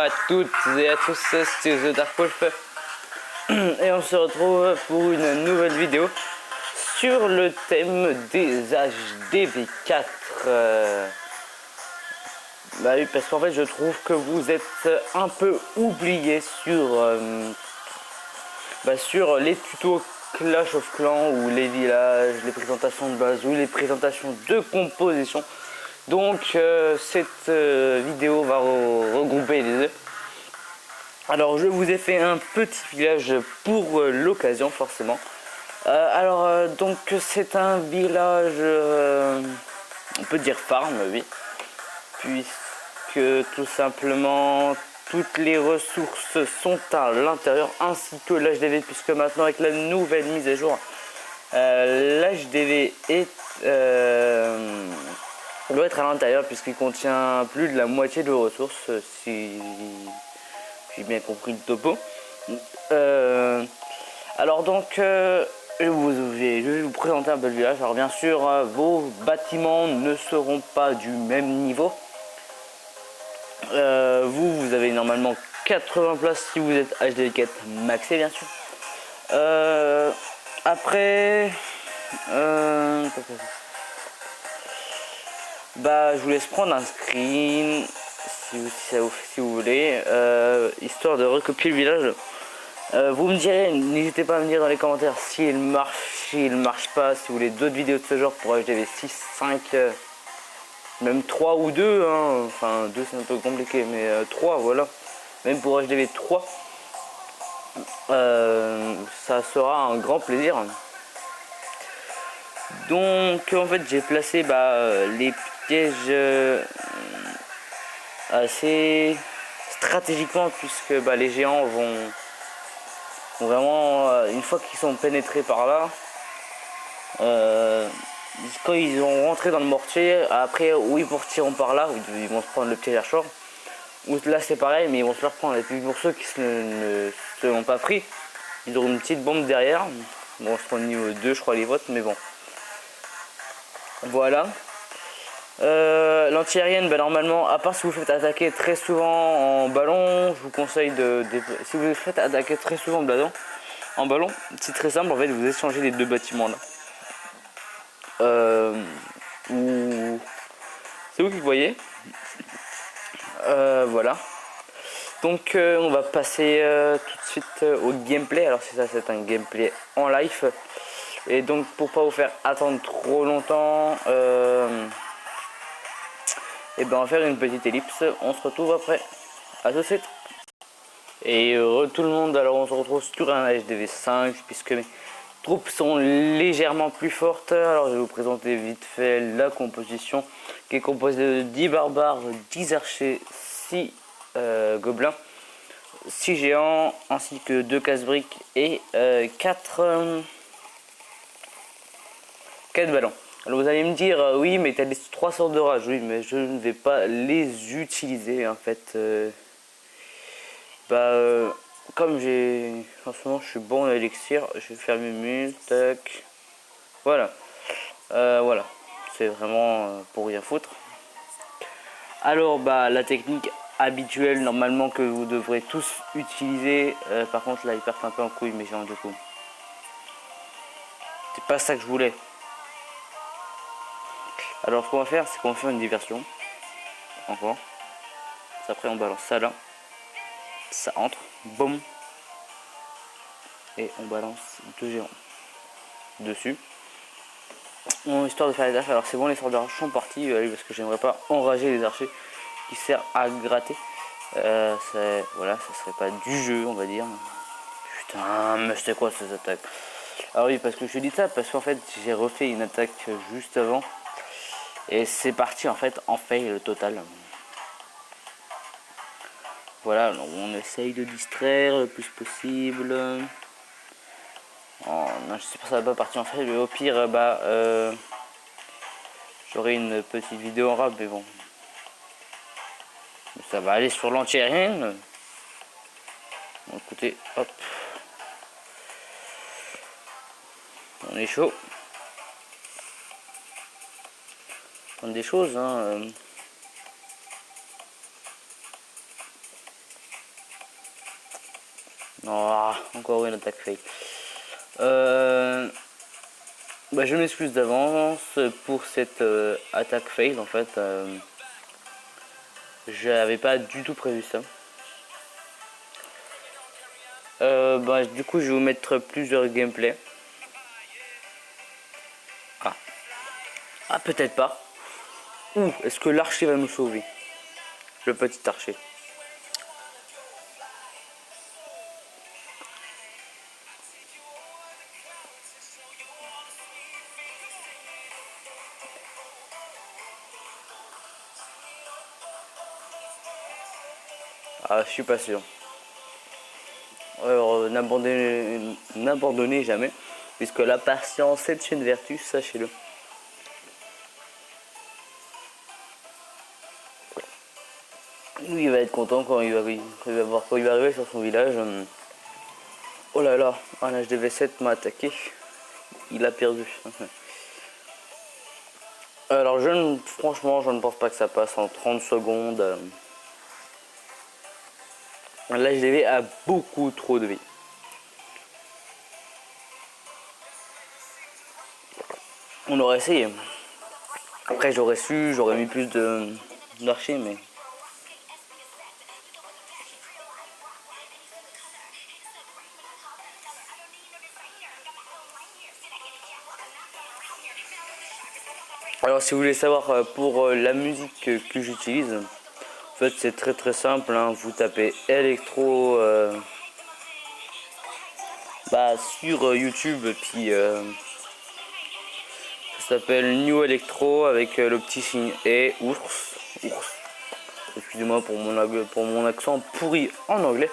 à toutes et à tous, c'est The Dark Wolf et on se retrouve pour une nouvelle vidéo sur le thème des HDV4. Bah oui, parce qu'en fait je trouve que vous êtes un peu oubliés sur les tutos Clash of Clans ou les villages, les présentations de base ou les présentations de composition. Donc cette vidéo va regrouper les deux. Alors je vous ai fait un petit village pour l'occasion forcément. Donc c'est un village, on peut dire farm, oui, puisque tout simplement toutes les ressources sont à l'intérieur ainsi que l'HDV, puisque maintenant avec la nouvelle mise à jour, l'HDV doit être à l'intérieur puisqu'il contient plus de la moitié de vos ressources, si j'ai bien compris le topo. Je vais vous présenter un peu le village. Alors bien sûr, vos bâtiments ne seront pas du même niveau. Vous avez normalement 80 places si vous êtes HDV4 maxé, bien sûr. Après, je vous laisse prendre un screen si vous voulez, histoire de recopier le village. Vous me direz, n'hésitez pas à me dire dans les commentaires s'il marche, s'il marche pas, si vous voulez d'autres vidéos de ce genre pour HDV 6, 5, même 3 ou 2, hein. Enfin 2 c'est un peu compliqué, mais 3 voilà, même pour HDV 3, ça sera un grand plaisir. Donc en fait j'ai placé les pièges assez stratégiquement, puisque les géants vont vraiment, une fois qu'ils sont pénétrés par là, quand ils vont rentrer dans le mortier, après ou ils partiront par là, ou ils vont se prendre le piège à short, ou là c'est pareil, mais ils vont se le reprendre. Et puis pour ceux qui ne se l'ont pas pris, ils auront une petite bombe derrière. Bon, c'est au niveau 2 je crois les votes, mais bon. Voilà. L'antiaérienne, normalement, à part si vous faites attaquer très souvent en ballon, je vous conseille si vous faites attaquer très souvent en ballon, c'est très simple, en fait, vous échangez les deux bâtiments là. C'est vous qui voyez. Voilà. Donc on va passer tout de suite au gameplay. Alors c'est un gameplay en live. Et donc pour pas vous faire attendre trop longtemps, on va faire une petite ellipse. On se retrouve après. À tout de suite. Et tout le monde, alors on se retrouve sur un HDV 5 puisque mes troupes sont légèrement plus fortes. Alors je vais vous présenter vite fait la composition qui est composée de 10 barbares, 10 archers, 6 gobelins, 6 géants ainsi que 2 casse-briques et 4 ballons. Alors vous allez me dire oui mais tu as les 3 sortes de rage. Oui mais je ne vais pas les utiliser en fait. Comme en ce moment je suis bon en élixir, je vais faire mes mules, tac. Voilà. Voilà. C'est vraiment pour rien foutre. Alors la technique habituelle normalement que vous devrez tous utiliser. Par contre là il perd un peu en couille mes gens du coup. C'est pas ça que je voulais. Alors ce qu'on va faire c'est qu'on va faire une diversion. Encore. Après on balance ça là. Ça entre. Boum. Et on balance 2 géants dessus. Histoire de faire les archers. Alors c'est bon, les sorts d'archers sont partis parce que j'aimerais pas enrager les archers qui servent à gratter. Voilà, ça serait pas du jeu on va dire. Putain, mais c'était quoi ces attaques? Ah oui, parce que je dis ça parce qu'en fait j'ai refait une attaque juste avant et c'est parti en fait en fail le total. Voilà, donc on essaye de distraire le plus possible. Oh, non, je sais pas, ça va pas partir en fait, mais au pire j'aurai une petite vidéo en rap, mais bon, ça va aller sur l'antiaérienne. Bon, écoutez, hop, on est chaud. Prendre des choses, hein. Oh, encore une attaque fake. Bah, je m'excuse d'avance pour cette attaque fail en fait. J'avais pas du tout prévu ça. Bah, du coup je vais vous mettre plusieurs gameplays. Ah, ah peut-être pas. Ouh, est-ce que l'archer va nous sauver? Le petit archer. Ah, je suis pas sûr. Alors, n'abandonnez jamais, puisque la patience est une vertu, sachez-le. Lui, il va être content quand il va voir quand il va arriver sur son village. Oh là là, un HDV7 m'a attaqué. Il a perdu. Alors, franchement, je ne pense pas que ça passe en 30 secondes. L'HDV a beaucoup trop de vie. On aurait essayé. Après, j'aurais mis plus d'archers, mais... Alors, si vous voulez savoir pour la musique que j'utilise, en fait, c'est très simple. Hein. Vous tapez électro sur YouTube, puis ça s'appelle New Electro avec le petit signe et ours. Excusez-moi pour mon accent pourri en anglais.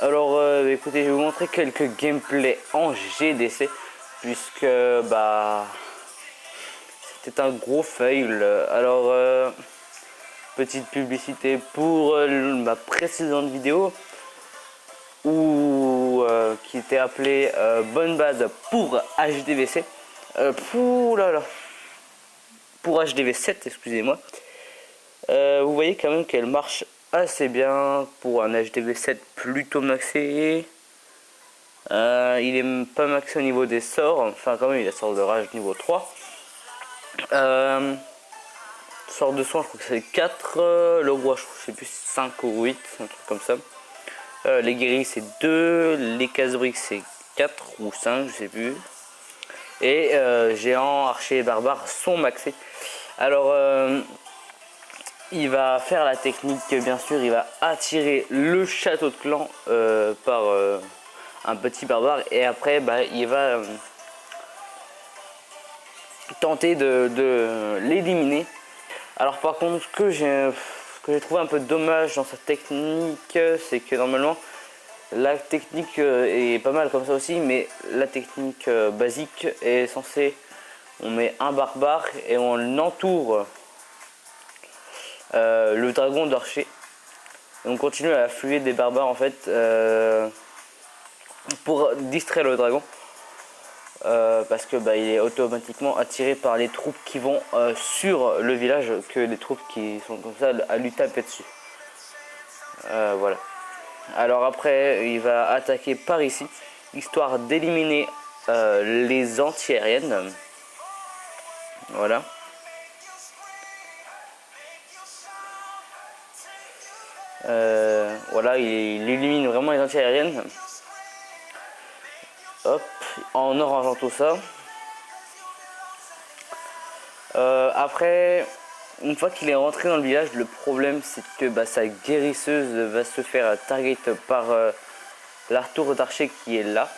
Alors, écoutez, je vais vous montrer quelques gameplays en GDC, puisque c'était un gros fail. Alors, petite publicité pour ma précédente vidéo qui était appelée Bonne base pour HDVC. Pour HDV7, excusez-moi. Vous voyez quand même qu'elle marche assez bien pour un HDV7 plutôt maxé. Il est pas maxé au niveau des sorts, enfin quand même il a sort de rage niveau 3. Sort de soin, je crois que c'est 4. Le roi, je sais plus 5 ou 8, un truc comme ça. Les guéris c'est 2. Les casse-briques c'est 4 ou 5, je sais plus. Et géant, archer et barbare sont maxés. Alors, il va faire la technique, bien sûr, il va attirer le château de clan par un petit barbare. Et après, il va tenter de l'éliminer. Alors par contre, ce que j'ai trouvé un peu dommage dans sa technique, c'est que normalement, la technique est pas mal comme ça aussi, mais la technique basique est censée, on met un barbare et on entoure le dragon d'archer. On continue à affluer des barbares en fait pour distraire le dragon. Parce que il est automatiquement attiré par les troupes qui vont sur le village que les troupes qui sont comme ça à lui taper dessus. Voilà. Alors après, il va attaquer par ici, histoire d'éliminer les anti-aériennes. Voilà. Voilà, il élimine vraiment les anti-aériennes. Hop, en orangeant tout ça. Après, une fois qu'il est rentré dans le village, le problème c'est que sa guérisseuse va se faire target par la tour d'archer qui est là.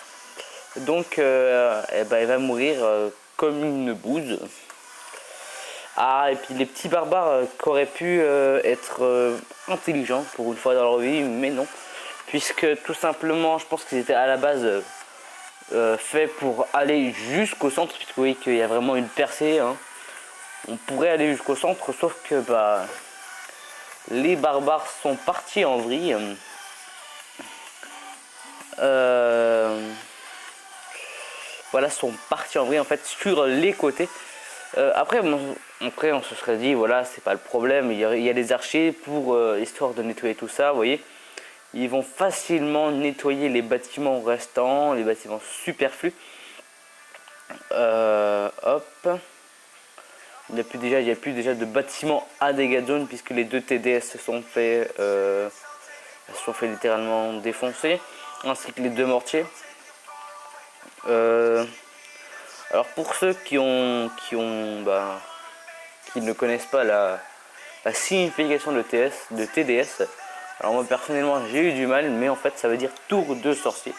Donc elle va mourir comme une bouse. Ah, et puis les petits barbares qui auraient pu être intelligents pour une fois dans leur vie, mais non. Puisque tout simplement, je pense qu'ils étaient à la base faits pour aller jusqu'au centre, puisque vous voyez qu'il y a vraiment une percée. Hein. On pourrait aller jusqu'au centre, sauf que les barbares sont partis en vrille. Voilà, sont partis en vrille en fait sur les côtés. Après, on se serait dit, voilà, c'est pas le problème, il y a des archers pour histoire de nettoyer tout ça, vous voyez. ils vont facilement nettoyer les bâtiments restants, les bâtiments superflus. Hop. Il n'y a plus déjà de bâtiments à dégâts de zone puisque les deux TDS se sont fait littéralement défoncer, ainsi que les deux mortiers. Alors pour ceux qui ne connaissent pas la signification de TDS, alors moi personnellement j'ai eu du mal, mais en fait ça veut dire tour de sorcier.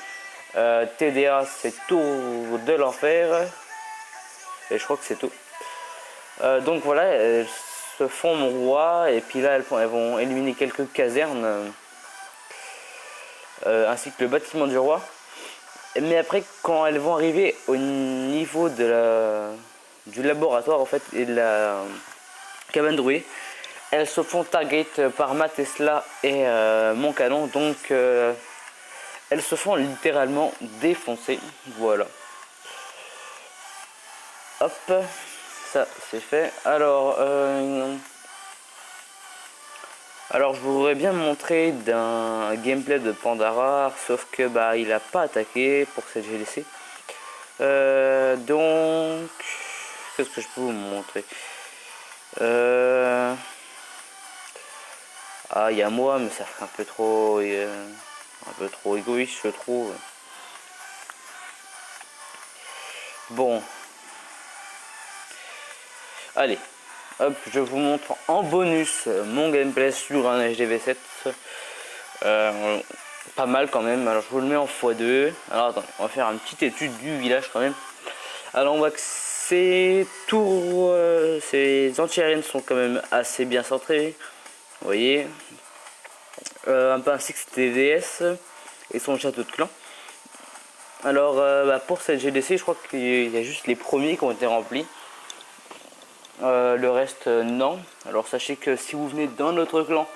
TDA c'est tour de l'enfer, et je crois que c'est tout. Donc voilà, elles se font mon roi, et puis là elles vont éliminer quelques casernes, ainsi que le bâtiment du roi. Mais après, quand elles vont arriver au niveau du laboratoire en fait, et de la cabane drouée, elles se font target par ma Tesla et mon canon, donc elles se font littéralement défoncer. Voilà. Hop, ça c'est fait. Alors je voudrais bien montrer d'un gameplay de Pandara, sauf que il a pas attaqué pour cette GDC. Donc qu'est-ce que je peux vous montrer? Il y a moi, mais ça fait un peu trop égoïste, je trouve. Bon, allez, hop, je vous montre en bonus mon gameplay sur un HDV7. Pas mal quand même. Alors je vous le mets en x2. Alors attendez, on va faire une petite étude du village quand même. Alors on voit que ces tours, ces anti-aériennes sont quand même assez bien centrées. Vous voyez, un peu ainsi que TDS et son château de clan. Alors pour cette GDC, je crois qu'il y a juste les premiers qui ont été remplis. Le reste non. Alors sachez que si vous venez dans notre clan,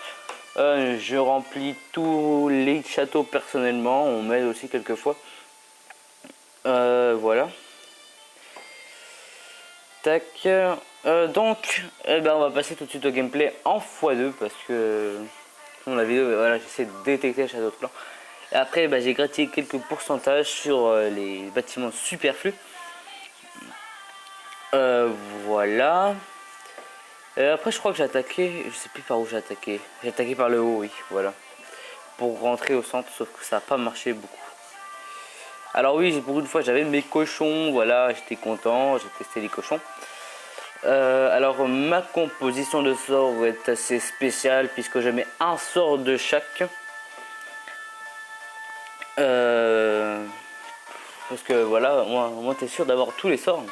je remplis tous les châteaux personnellement. On m'aide aussi quelquefois. Voilà. Tac. Donc on va passer tout de suite au gameplay en x2 parce que dans la vidéo voilà, j'essaie de détecter le château de clan. Et après j'ai grattillé quelques pourcentages sur les bâtiments superflus. Voilà. Après je crois que j'ai attaqué, je sais plus par où j'ai attaqué. J'ai attaqué par le haut, oui, voilà. Pour rentrer au centre, sauf que ça n'a pas marché beaucoup. Alors oui, pour une fois j'avais mes cochons, voilà, j'étais content, j'ai testé les cochons. Alors ma composition de sorts est assez spéciale puisque je mets un sort de chaque. Parce que voilà, moi t'es sûr d'avoir tous les sorts.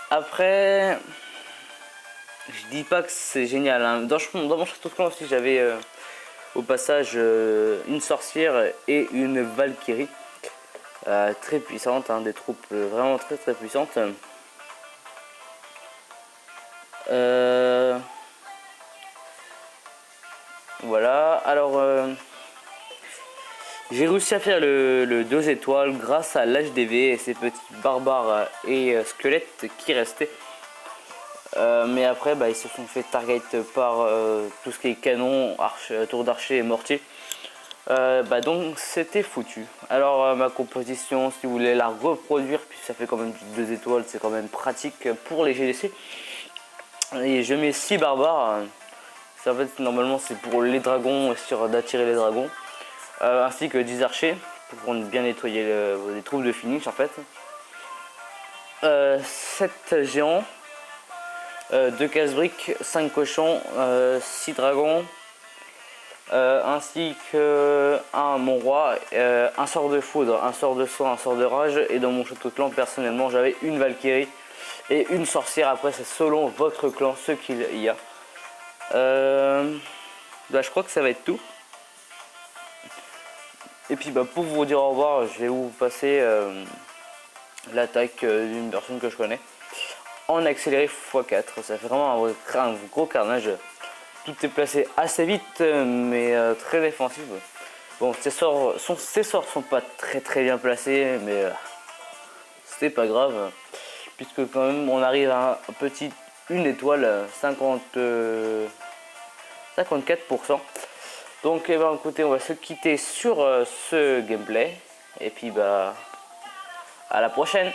Après, je dis pas que c'est génial, hein. Dans mon château de clan aussi j'avais au passage une sorcière et une valkyrie. Très puissante, hein, des troupes vraiment très très puissantes. Voilà, alors j'ai réussi à faire le 2 étoiles grâce à l'HDV et ces petits barbares et squelettes qui restaient. Mais après ils se sont fait target par tout ce qui est canon, tour d'archer et mortier. Donc c'était foutu. Alors ma composition, si vous voulez la reproduire, puisque ça fait quand même 2 étoiles, c'est quand même pratique pour les GDC. Et je mets 6 barbares. En fait normalement c'est pour les dragons, sur d'attirer les dragons. Ainsi que 10 archers pour bien nettoyer les troupes de finish en fait. 7 géants, 2 casse-briques, 5 cochons, 6 dragons. Ainsi que mon roi, un sort de foudre, un sort de sang, un sort de rage. Et dans mon château de clan personnellement j'avais une valkyrie et une sorcière. Après c'est selon votre clan ce qu'il y a. Je crois que ça va être tout. Et puis pour vous dire au revoir, je vais vous passer l'attaque d'une personne que je connais en accéléré x4. Ça fait vraiment un gros carnage. Tout est placé assez vite mais très défensif. Bon, ces sorts sont pas très bien placés, mais c'était pas grave puisque quand même on arrive à un petit une étoile 54%. Donc eh ben, écoutez, on va se quitter sur ce gameplay. Et puis bah à la prochaine.